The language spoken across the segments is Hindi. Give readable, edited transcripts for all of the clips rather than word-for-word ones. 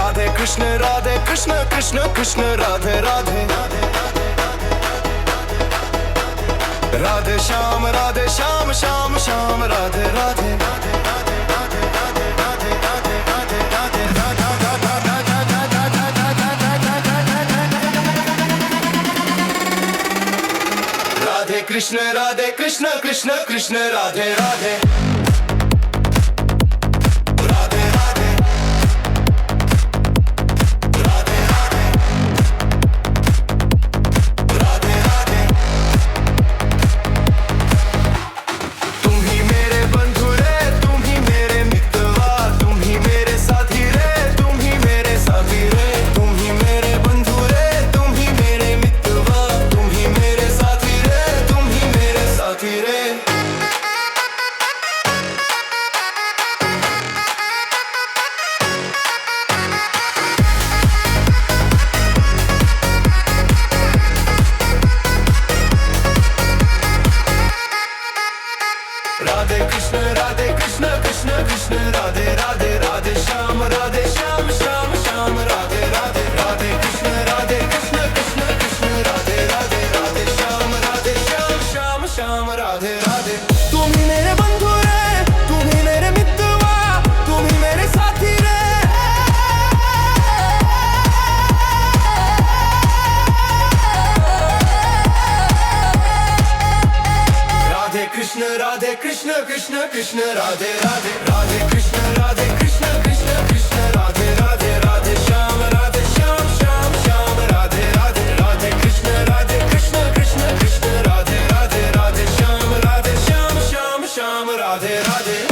राधे कृष्ण कृष्ण कृष्ण राधे राधे। राधे श्याम श्याम श्याम राधे राधे। राधे कृष्ण कृष्ण कृष्ण राधे राधे। राधे कृष्ण कृष्ण कृष्ण राधे राधे। राधे श्याम श्याम श्याम राधे राधे। राधे कृष्ण कृष्ण कृष्ण राधे राधे। राधे श्याम श्याम श्याम राधे राधे। तुम ही मेरे बंधु रे, तुम ही मेरे मित्रवा, तुम ही मेरे साथी रे। राधे कृष्ण कृष्ण कृष्ण राधे राधे। राधे कृष्ण कृष्ण कृष्ण राधे राधे। राधे श्याम श्याम श्याम राधे राधे। राधे कृष्ण कृष्ण कृष्ण राधे राधे। राधे श्याम श्याम श्याम राधे राधे।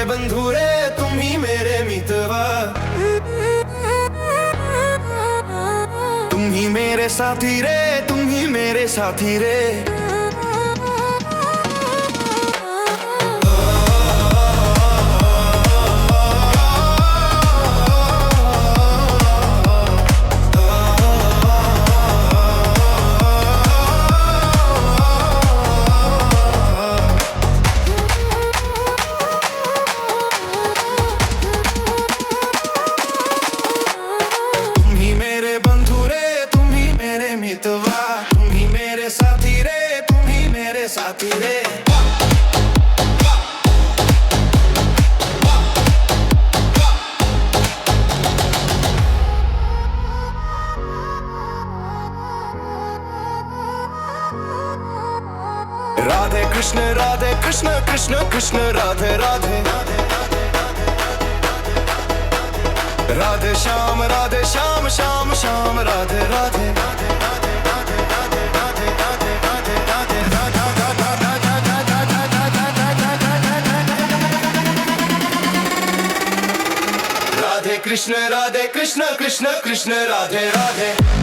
बंधु रे, तुम ही मेरे मित्रवा, तुम ही मेरे साथी रे, तुम ही मेरे साथी रे। तुम ही मेरे साथी रे, तुम ही मेरे साथी रे। राधे कृष्ण कृष्ण कृष्ण राधे राधे। राधे श्याम श्याम श्याम राधे राधे। राधे कृष्ण कृष्ण कृष्ण राधे राधे।